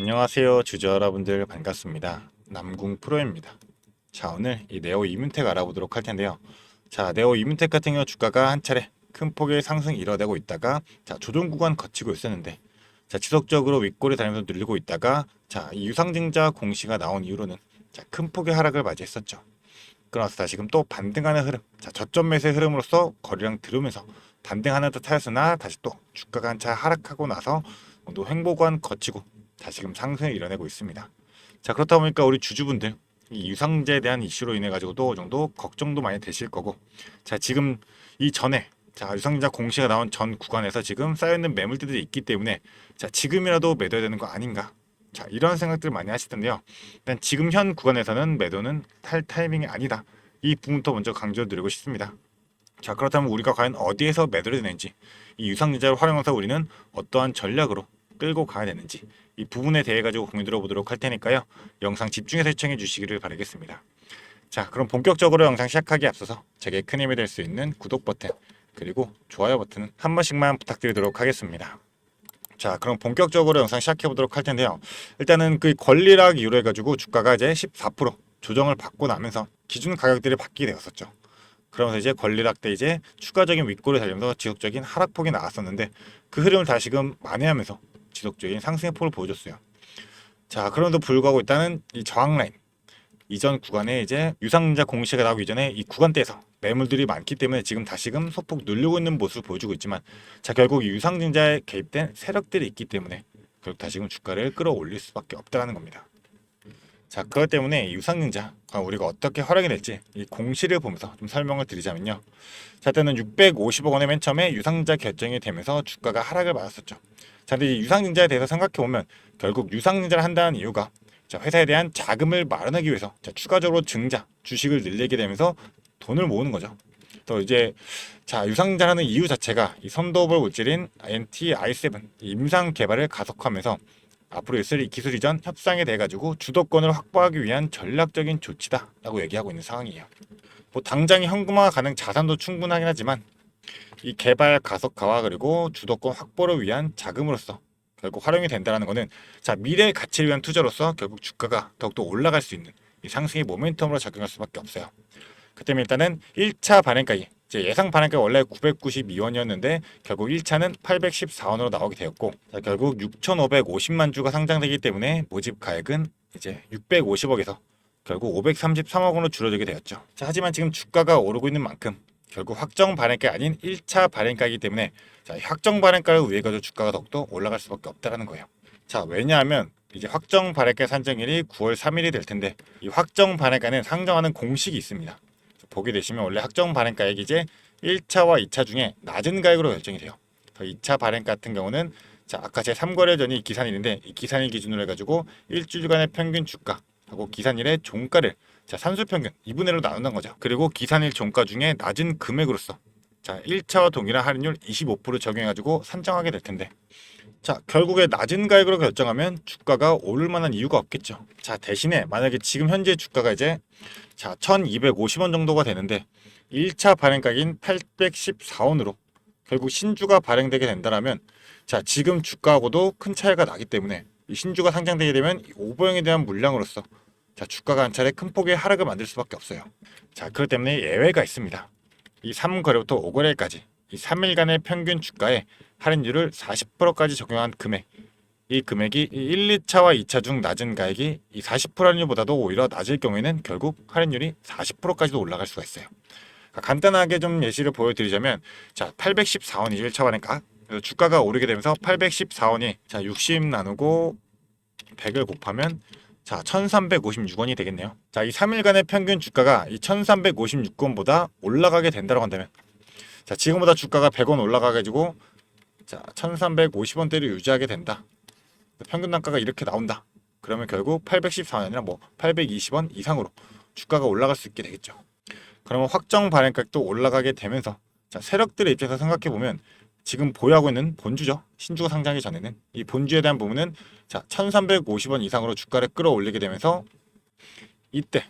안녕하세요 주주 여러분들 반갑습니다. 남궁 프로입니다. 자, 오늘 이 네오 이뮨텍 알아보도록 할 텐데요. 자, 네오 이뮨텍 같은 경우 주가가 한 차례 큰 폭의 상승 이뤄내고 있다가 조정 구간 거치고 있었는데, 지속적으로 윗골이 다니면서 늘리고 있다가 이 유상증자 공시가 나온 이후로는 큰 폭의 하락을 맞이했었죠. 그러면서 다시금 또 반등하는 흐름, 저점 매수의 흐름으로서 거래량 들으면서 반등하는 듯 하였으나, 다시 또 주가가 한 차 하락하고 나서 횡보관 거치고 다시금 상승을 이뤄내고 있습니다. 그렇다 보니까 우리 주주분들 이 유상제에 대한 이슈로 인해 가지고도 어느 정도 걱정도 많이 되실 거고, 지금 이 전에 유상증자 공시가 나온 전 구간에서 지금 쌓여있는 매물들이 있기 때문에 지금이라도 매도해야 되는 거 아닌가, 이런 생각들을 많이 하시던데요. 일단 지금 현 구간에서는 매도는 탈 타이밍이 아니다, 이 부분부터 먼저 강조드리고 싶습니다. 그렇다면 우리가 과연 어디에서 매도를 되는지, 이 유상증자를 활용해서 우리는 어떠한 전략으로 끌고 가야 되는지, 이 부분에 대해 가지고 공유 들어보도록 할 테니까요. 영상 집중해서 시청해 주시기를 바라겠습니다. 그럼 본격적으로 영상 시작하기에 앞서서 제게 큰 힘이 될 수 있는 구독 버튼 그리고 좋아요 버튼은 한 번씩만 부탁드리도록 하겠습니다. 그럼 본격적으로 영상 시작해 보도록 할 텐데요. 일단은 그 권리락 이후로 해가지고 주가가 이제 14% 조정을 받고 나면서 기준 가격들이 바뀌게 되었었죠. 그러면서 이제 권리락 때 이제 추가적인 윗골을 달리면서 지속적인 하락폭이 나왔었는데, 그 흐름을 다시금 만회하면서 지속적인 상승의 폭을 보여줬어요. 그럼에도 불구하고 일단은 이 저항 라인 이전 구간에 이제 유상증자 공시가 나오기 전에 이 구간대에서 매물들이 많기 때문에 지금 다시금 소폭 누르고 있는 모습을 보여주고 있지만, 결국 이 유상증자에 개입된 세력들이 있기 때문에 결국 다시금 주가를 끌어올릴 수밖에 없다는 겁니다. 그렇기 때문에 유상증자 우리가 어떻게 활용이 될지 이 공시를 보면서 좀 설명을 드리자면요. 일단은 650억 원에 맨 처음에 유상증자 결정이 되면서 주가가 하락을 맞았었죠. 근데 이 유상증자에 대해서 생각해 보면 결국 유상증자를 한다는 이유가 회사에 대한 자금을 마련하기 위해서 추가적으로 증자 주식을 늘리게 되면서 돈을 모으는 거죠. 또 이제 유상증자라는 이유 자체가 이 선도벌 물질인 NTI7 임상 개발을 가속화하면서 앞으로 있을 이 기술 이전 협상에 대해 가지고 주도권을 확보하기 위한 전략적인 조치다라고 얘기하고 있는 상황이에요. 당장의 현금화 가능 자산도 충분하긴 하지만 이 개발 가속화와 그리고 주도권 확보를 위한 자금으로서 결국 활용이 된다는 것은 미래의 가치를 위한 투자로서 결국 주가가 더욱더 올라갈 수 있는 이 상승의 모멘텀으로 작용할 수밖에 없어요. 그 때문에 일단은 1차 발행가액, 예상 발행가가 원래 992원이었는데 결국 1차는 814원으로 나오게 되었고, 결국 6,550만 주가 상장되기 때문에 모집 가액은 이제 650억에서 결국 533억 원으로 줄어들게 되었죠. 하지만 지금 주가가 오르고 있는 만큼 결국 확정 발행가가 아닌 1차 발행가이기 때문에 확정 발행가를 위해 가지고 주가가 더욱더 올라갈 수밖에 없다는 거예요. 왜냐하면 이제 확정 발행가 산정일이 9월 3일이 될 텐데, 이 확정 발행가는 상정하는 공식이 있습니다. 보게 되시면 원래 확정 발행가액이 이제 1차와 2차 중에 낮은 가액으로 결정이 돼요. 2차 발행 같은 경우는 아까 제 3거래 전이 기산일인데, 이 기산일 기준으로 해가지고 일주일간의 평균 주가하고 기산일의 종가를 산수평균 2분의 1로 나눈다는 거죠. 그리고 기산일 종가 중에 낮은 금액으로서 1차와 동일한 할인율 25% 적용해가지고 산정하게 될 텐데, 결국에 낮은 가격으로 결정하면 주가가 오를 만한 이유가 없겠죠. 대신에 만약에 지금 현재 주가가 이제 1250원 정도가 되는데 1차 발행가격인 814원으로 결국 신주가 발행되게 된다면, 지금 주가하고도 큰 차이가 나기 때문에 이 신주가 상장되게 되면 오버형에 대한 물량으로서 주가가 한 차례 큰 폭의 하락을 만들 수밖에 없어요. 그렇기 때문에 예외가 있습니다. 이 3거래부터 5거래까지 이 3일간의 평균 주가에 할인율을 40%까지 적용한 금액, 이 금액이 1, 2차와 2차 중 낮은 가액이 이 40% 할인율보다도 오히려 낮을 경우에는 결국 할인율이 40%까지도 올라갈 수가 있어요. 간단하게 좀 예시를 보여드리자면 814원이죠 1차 발행가. 그래서 주가가 오르게 되면서 814원이 60 나누고 100을 곱하면 1356원이 되겠네요. 이 3일간의 평균 주가가 이 1356원보다 올라가게 된다고 한다면, 지금보다 주가가 100원 올라가가지고 1350원대를 유지하게 된다. 평균 단가가 이렇게 나온다. 그러면 결국 814원이 아니라 820원 이상으로 주가가 올라갈 수 있게 되겠죠. 그러면 확정 발행가격도 올라가게 되면서 세력들의 입장에서 생각해보면 지금 보유하고 있는 본주죠. 신주가 상장하기 전에는 이 본주에 대한 부분은 1350원 이상으로 주가를 끌어올리게 되면서 이때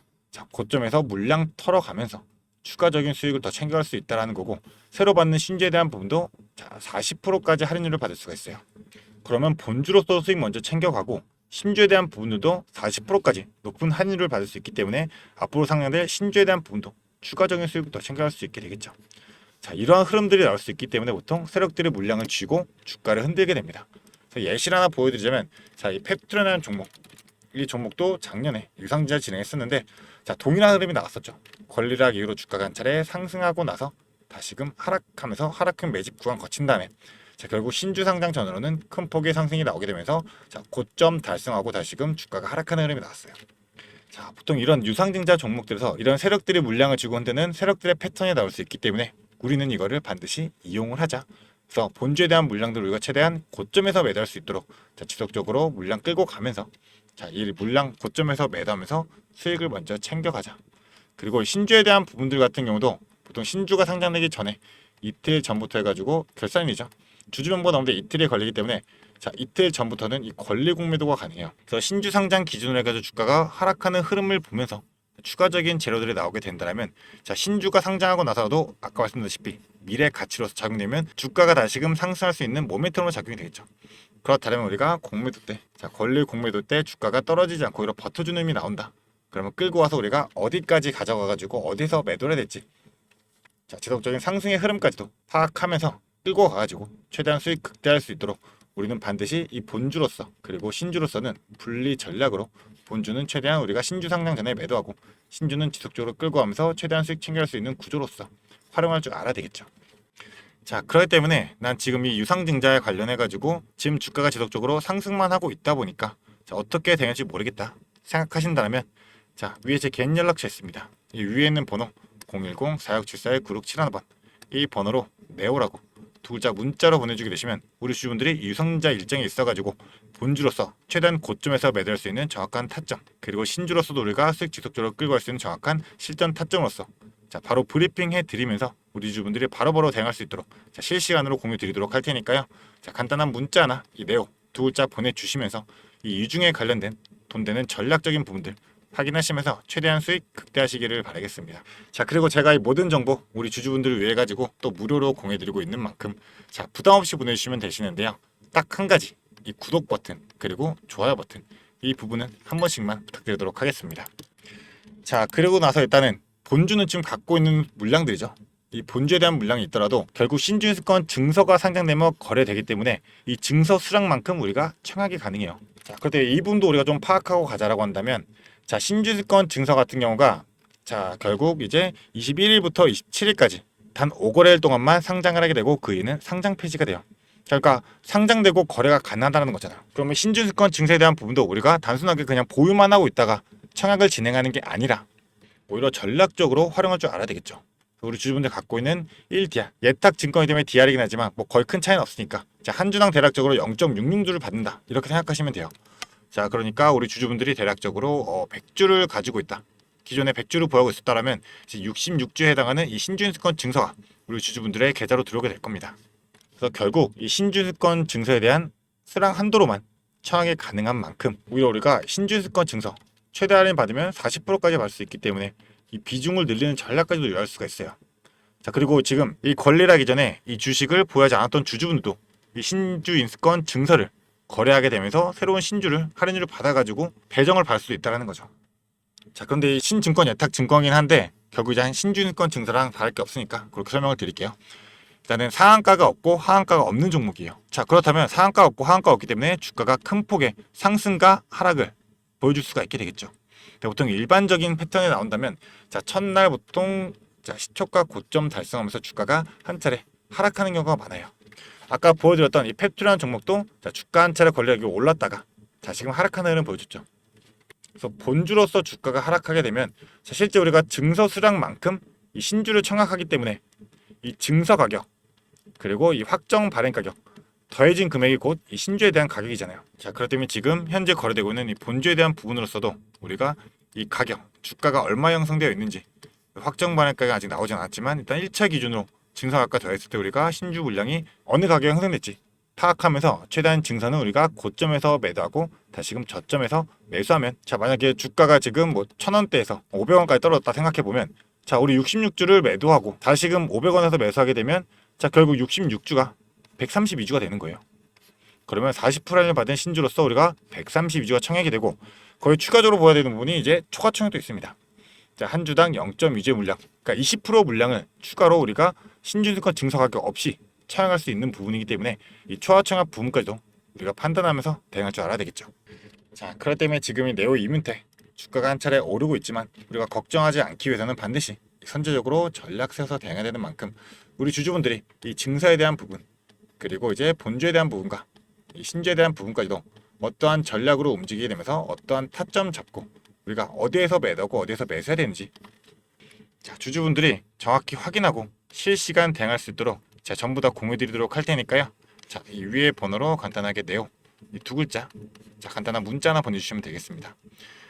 고점에서 물량 털어가면서 추가적인 수익을 더 챙겨갈 수 있다는 거고, 새로 받는 신주에 대한 부분도 40%까지 할인율을 받을 수가 있어요. 그러면 본주로서 수익 먼저 챙겨가고 신주에 대한 부분들도 40%까지 높은 할인율을 받을 수 있기 때문에 앞으로 상향될 신주에 대한 부분도 추가적인 수익을 더 챙겨갈 수 있게 되겠죠. 자, 이러한 흐름들이 나올 수 있기 때문에 보통 세력들이 물량을 쥐고 주가를 흔들게 됩니다. 예시를 하나 보여드리자면, 자, 이 펩트론이라는 종목, 이 종목도 작년에 유상증자 진행했었는데, 자, 동일한 흐름이 나왔었죠. 권리락 이후로 주가가 한 차례 상승하고 나서 다시금 하락하면서 하락형 매집 구간 거친 다음에, 자, 결국 신주 상장 전으로는 큰 폭의 상승이 나오게 되면서, 자, 고점 달성하고 다시금 주가가 하락하는 흐름이 나왔어요. 자, 보통 이런 유상증자 종목들에서 이런 세력들이 물량을 쥐고 흔드는 세력들의 패턴이 나올 수 있기 때문에 우리는 이거를 반드시 이용을 하자. 그래서 본주에 대한 물량들을 우리가 최대한 고점에서 매도할 수 있도록, 자, 지속적으로 물량 끌고 가면서, 자, 이 물량 고점에서 매도하면서 수익을 먼저 챙겨가자. 그리고 신주에 대한 부분들 같은 경우도 보통 신주가 상장되기 전에 이틀 전부터 해가지고 결산이죠. 주주명부 나오는데 이틀이 걸리기 때문에, 자, 이틀 전부터는 이 권리 공매도가 가능해요. 그래서 신주 상장 기준으로 해가지고 주가가 하락하는 흐름을 보면서 추가적인 재료들이 나오게 된다면, 자, 신주가 상장하고 나서도 아까 말씀드렸다시피 미래 가치로서 작용되면 주가가 다시금 상승할 수 있는 모멘텀으로 작용이 되겠죠. 그렇다면 우리가 공매도 때, 자, 권리 공매도 때 주가가 떨어지지 않고 오히려 버텨주는 힘이 나온다. 그러면 끌고 와서 우리가 어디까지 가져가가지고 어디서 매도를 해야 될지, 자, 지속적인 상승의 흐름까지도 파악하면서 끌고 가가지고 최대한 수익 극대화할 수 있도록 우리는 반드시 이 본주로서 그리고 신주로서는 분리 전략으로, 본주는 최대한 우리가 신주 상장 전에 매도하고 신주는 지속적으로 끌고 가면서 최대한 수익 챙겨갈 수 있는 구조로서 활용할 줄 알아야 되겠죠. 자, 그렇기 때문에 난 지금 이 유상증자에 관련해 가지고 지금 주가가 지속적으로 상승만 하고 있다 보니까, 자, 어떻게 되는지 모르겠다 생각하신다면, 자, 위에 제 개인 연락처 있습니다. 이 위에 있는 번호 010-4674-9671번, 이 번호로 네오라고 두 글자 문자로 보내주게 되시면 우리 주주분들이 유상증자 일정이 있어가지고 본주로서 최대한 고점에서 매도할 수 있는 정확한 타점, 그리고 신주로서도 우리가 수익 지속적으로 끌고 갈 수 있는 정확한 실전 타점으로서, 자, 바로 브리핑 해드리면서 우리 주주분들이 바로바로 대응할 수 있도록, 자, 실시간으로 공유 드리도록 할 테니까요. 자, 간단한 문자나 이 네오 두 글자 보내주시면서 이 유중에 관련된 돈 되는 전략적인 부분들 확인하시면서 최대한 수익 극대화하시기를 바라겠습니다. 자, 그리고 제가 이 모든 정보 우리 주주분들을 위해 가지고 또 무료로 공유드리고 있는 만큼, 자, 부담 없이 보내주시면 되시는데요. 딱 한 가지, 이 구독 버튼 그리고 좋아요 버튼, 이 부분은 한 번씩만 부탁드리도록 하겠습니다. 자, 그리고 나서 일단은 본주는 지금 갖고 있는 물량들이죠. 이 본주에 대한 물량이 있더라도 결국 신주인수권 증서가 상장되면 거래되기 때문에 이 증서 수량만큼 우리가 청약이 가능해요. 자, 그런데 이 부분도 우리가 좀 파악하고 가자라고 한다면, 자, 신주인수권 증서 같은 경우가, 자, 결국 이제 21일부터 27일까지 단 5거래일 동안만 상장을 하게 되고 그 이후는 상장 폐지가 돼요. 그러니까 상장되고 거래가 가능하다는 거잖아요. 그러면 신주인수권 증서에 대한 부분도 우리가 단순하게 그냥 보유만 하고 있다가 청약을 진행하는 게 아니라 오히려 전략적으로 활용할 줄 알아야 되겠죠. 우리 주주분들 갖고 있는 1DR, 예탁 증권이 되면 DR이긴 하지만 뭐 거의 큰 차이는 없으니까, 자, 한 주당 대략적으로 0.66주를 받는다 이렇게 생각하시면 돼요. 자, 그러니까 우리 주주분들이 대략적으로 100주를 가지고 있다, 기존에 100주를 보유하고 있었다라면 이제 66주에 해당하는 이 신주인수권 증서가 우리 주주분들의 계좌로 들어오게 될 겁니다. 그래서 결국 이 신주인수권 증서에 대한 수량 한도로만 청약이 가능한 만큼 오히려 우리가 신주인수권 증서 최대 할인 받으면 40%까지 받을 수 있기 때문에 이 비중을 늘리는 전략까지도 유효할 수가 있어요. 자, 그리고 지금 이 권리하기 전에 이 주식을 보유하지 않았던 주주분들도 이 신주인수권 증서를 거래하게 되면서 새로운 신주를 할인율을 받아가지고 배정을 받을 수 있다는 거죠. 자, 그런데 이 신증권 예탁 증권이긴 한데 결국 이제 신주인수권 증서랑 다를 게 없으니까 그렇게 설명을 드릴게요. 일단은 상한가가 없고 하한가가 없는 종목이에요. 자, 그렇다면 상한가 없고 하한가 없기 때문에 주가가 큰 폭의 상승과 하락을 보여줄 수가 있게 되겠죠. 보통 일반적인 패턴이 나온다면, 자, 첫날 보통, 자, 시초가 고점 달성하면서 주가가 한 차례 하락하는 경우가 많아요. 아까 보여드렸던 이 펩트라는 종목도, 자, 주가 한 차례 권리락이 올랐다가 자, 지금 하락하는 흐름 보여줬죠. 그래서 본주로서 주가가 하락하게 되면, 자, 실제 우리가 증서 수량만큼 이 신주를 청약하기 때문에 이 증서 가격 그리고 이 확정 발행 가격 더해진 금액이 곧 이 신주에 대한 가격이잖아요. 자, 그렇기 때문에 지금 현재 거래되고 있는 이 본주에 대한 부분으로서도 우리가 이 가격, 주가가 얼마 형성되어 있는지 확정 발행가가 아직 나오진 않았지만 일단 1차 기준으로 증서가가 더했을 때 우리가 신주 물량이 어느 가격에 형성됐지 파악하면서 최대한 증서는 우리가 고점에서 매도하고 다시금 저점에서 매수하면, 자, 만약에 주가가 지금 뭐 1,000원대에서 500원까지 떨어졌다 생각해 보면, 자, 우리 66주를 매도하고 다시금 500원에서 매수하게 되면, 자, 결국 66주가 132주가 되는 거예요. 그러면 40% 할인을 받은 신주로서 우리가 132주가 청약이 되고, 거의 추가적으로 보아야 되는 부분이 이제 초과 청약도 있습니다. 자, 한 주당 0.2주의 물량, 그러니까 20% 물량을 추가로 우리가 신준수권 증서 가격 없이 청약할 수 있는 부분이기 때문에 이 초과 청약 부분까지도 우리가 판단하면서 대응할 줄 알아야 되겠죠. 자, 그렇기 때문에 지금 이 네오 이문택 주가가 한 차례 오르고 있지만 우리가 걱정하지 않기 위해서는 반드시 선제적으로 전략 세워서 대응해야 되는 만큼 우리 주주분들이 이 증서에 대한 부분, 그리고 이제 본주에 대한 부분과 이 신주에 대한 부분까지도 어떠한 전략으로 움직이게 되면서 어떠한 타점 잡고 우리가 어디에서 매도하고 어디에서 매수해야 되는지, 자, 주주분들이 정확히 확인하고 실시간 대응할 수 있도록 제가 전부 다 공유 드리도록 할 테니까요. 자, 이 위에 번호로 간단하게 네오 이 두 글자, 자, 간단한 문자 하나 보내주시면 되겠습니다.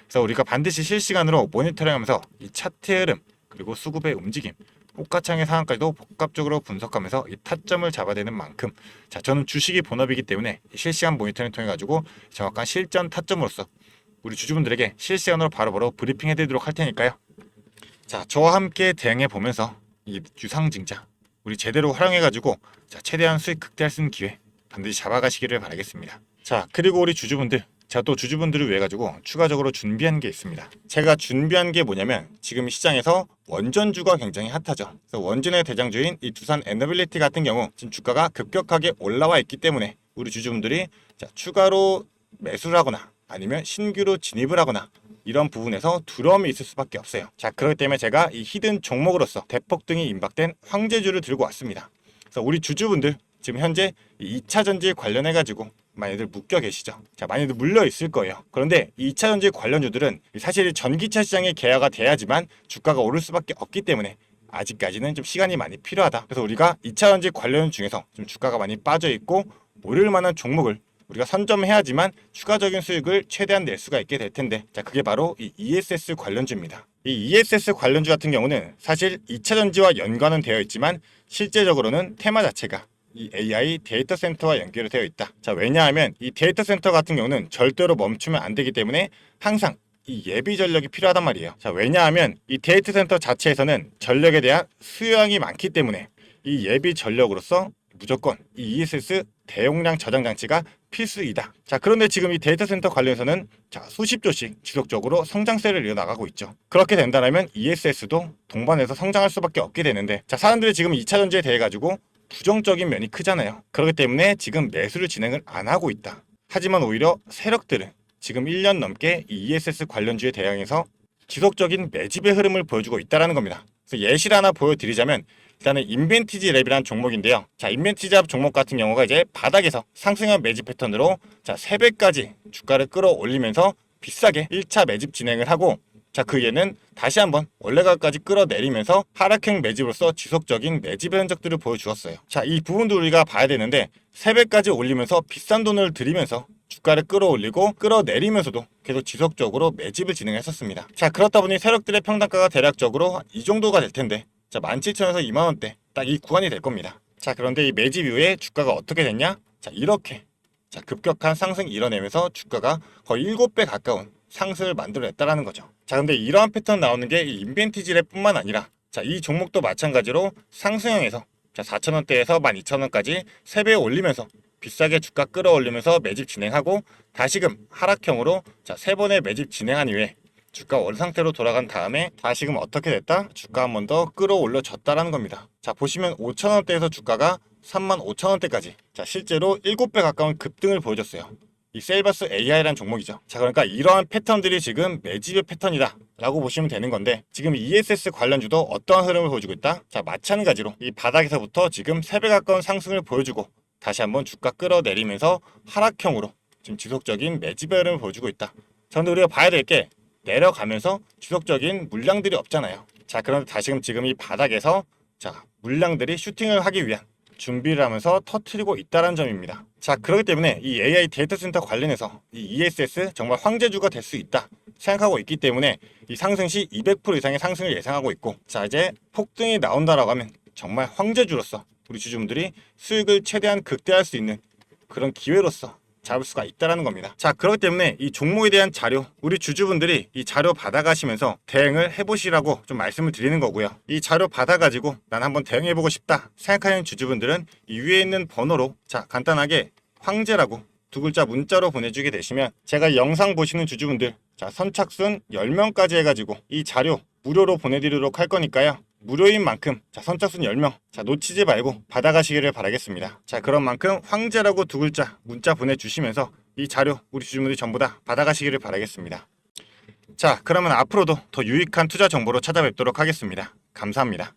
그래서 우리가 반드시 실시간으로 모니터링하면서 이 차트의 흐름, 그리고 수급의 움직임, 호가창의 상황까지도 복합적으로 분석하면서 이 타점을 잡아야 되는 만큼, 자, 저는 주식이 본업이기 때문에 실시간 모니터링 통해 가지고 정확한 실전 타점으로서 우리 주주분들에게 실시간으로 바로바로 브리핑 해드리도록 할 테니까요. 자, 저와 함께 대응해 보면서 이 유상증자 우리 제대로 활용해 가지고 자, 최대한 수익 극대화할 수 있는 기회 반드시 잡아가시기를 바라겠습니다. 자, 그리고 우리 주주분들, 제가 또 주주분들을 위해 가지고 추가적으로 준비한 게 있습니다. 제가 준비한 게 뭐냐면 지금 시장에서 원전주가 굉장히 핫하죠. 그래서 원전의 대장주인 이 두산 에너빌리티 같은 경우 지금 주가가 급격하게 올라와 있기 때문에 우리 주주분들이 자, 추가로 매수를 하거나 아니면 신규로 진입을 하거나 이런 부분에서 두려움이 있을 수밖에 없어요. 자, 그렇기 때문에 제가 이 히든 종목으로서 대폭등이 임박된 황제주를 들고 왔습니다. 그래서 우리 주주분들 지금 현재 2차 전지 관련해 가지고 많이들 묶여 계시죠. 자, 많이들 물려 있을 거예요. 그런데 이 2차 전지 관련주들은 사실 전기차 시장이 개화가 돼야지만 주가가 오를 수밖에 없기 때문에 아직까지는 좀 시간이 많이 필요하다. 그래서 우리가 2차 전지 관련 중에서 좀 주가가 많이 빠져 있고 오를 만한 종목을 우리가 선점해야지만 추가적인 수익을 최대한 낼 수가 있게 될 텐데, 자, 그게 바로 이 ESS 관련주입니다. 이 ESS 관련주 같은 경우는 사실 2차 전지와 연관은 되어 있지만 실제적으로는 테마 자체가 이 AI 데이터 센터와 연결이 되어 있다. 자, 왜냐하면 이 데이터 센터 같은 경우는 절대로 멈추면 안 되기 때문에 항상 이 예비 전력이 필요하단 말이에요. 자, 왜냐하면 이 데이터 센터 자체에서는 전력에 대한 수요량이 많기 때문에 이 예비 전력으로서 무조건 이 ESS 대용량 저장 장치가 필수이다. 자, 그런데 지금 이 데이터 센터 관련해서는 자, 수십 조씩 지속적으로 성장세를 이어나가고 있죠. 그렇게 된다면 ESS도 동반해서 성장할 수밖에 없게 되는데, 자, 사람들이 지금 2차 전지에 대해 가지고 부정적인 면이 크잖아요. 그렇기 때문에 지금 매수를 진행을 안 하고 있다. 하지만 오히려 세력들은 지금 1년 넘게 이 ESS 관련주에 대항해서 지속적인 매집의 흐름을 보여주고 있다는 겁니다. 그래서 예시를 하나 보여드리자면 일단은 인벤티지 랩이라는 종목인데요. 자, 인벤티지 랩 종목 같은 경우가 이제 바닥에서 상승형 매집 패턴으로 자, 3배까지 주가를 끌어올리면서 비싸게 1차 매집 진행을 하고, 자, 그 얘는 다시 한번 원래 가까지 끌어내리면서 하락형 매집으로서 지속적인 매집의 흔적들을 보여주었어요. 자, 이 부분도 우리가 봐야 되는데 3배까지 올리면서 비싼 돈을 들이면서 주가를 끌어올리고 끌어내리면서도 계속 지속적으로 매집을 진행했었습니다. 자, 그렇다 보니 세력들의 평단가가 대략적으로 이 정도가 될 텐데, 자, 17,000에서 20,000원대 딱 이 구간이 될 겁니다. 자, 그런데 이 매집 이후에 주가가 어떻게 됐냐? 자, 이렇게 자, 급격한 상승 이뤄내면서 주가가 거의 7배 가까운 상승을 만들어냈다라는 거죠. 자, 근데 이러한 패턴 나오는 게 이 인벤티지랩 뿐만 아니라 자, 이 종목도 마찬가지로 상승형에서 자, 4,000원대에서 12,000원까지 3배 올리면서 비싸게 주가 끌어올리면서 매집 진행하고 다시금 하락형으로 자, 3번의 매집 진행한 이후에 주가 원 상태로 돌아간 다음에 다시금 어떻게 됐다? 주가 한 번 더 끌어올려졌다라는 겁니다. 자, 보시면 5,000원대에서 주가가 35,000원대까지 자, 실제로 7배 가까운 급등을 보여줬어요. 이 셀바스 AI라는 종목이죠. 자, 그러니까 이러한 패턴들이 지금 매집의 패턴이다 라고 보시면 되는 건데, 지금 ESS 관련주도 어떠한 흐름을 보여주고 있다? 자, 마찬가지로 이 바닥에서부터 지금 3배 가까운 상승을 보여주고 다시 한번 주가 끌어내리면서 하락형으로 지금 지속적인 매집의 흐름을 보여주고 있다. 자, 근데 우리가 봐야 될 게 내려가면서 지속적인 물량들이 없잖아요. 자, 그런데 다시금 지금 이 바닥에서 자, 물량들이 슈팅을 하기 위한 준비를 하면서 터트리고 있다는 점입니다. 자, 그렇기 때문에 이 AI 데이터 센터 관련해서 이 ESS 정말 황제주가 될 수 있다 생각하고 있기 때문에 이 상승 시 200% 이상의 상승을 예상하고 있고, 자, 이제 폭등이 나온다라고 하면 정말 황제주로서 우리 주주분들이 수익을 최대한 극대화할 수 있는 그런 기회로서 잡을 수가 있다는 겁니다. 자, 그렇기 때문에 이 종목에 대한 자료 우리 주주분들이 이 자료 받아가시면서 대응을 해보시라고 좀 말씀을 드리는 거고요. 이 자료 받아가지고 난 한번 대응해보고 싶다 생각하는 주주분들은 이 위에 있는 번호로 자, 간단하게 황제라고 두 글자 문자로 보내주게 되시면 제가 이 영상 보시는 주주분들 선착순 10명까지 해가지고 이 자료 무료로 보내드리도록 할 거니까요. 무료인 만큼 선착순 10명 놓치지 말고 받아가시기를 바라겠습니다. 그런 만큼 황제라고 두 글자 문자 보내주시면서 이 자료 우리 주주분들이 전부 다 받아가시기를 바라겠습니다. 그러면 앞으로도 더 유익한 투자 정보로 찾아뵙도록 하겠습니다. 감사합니다.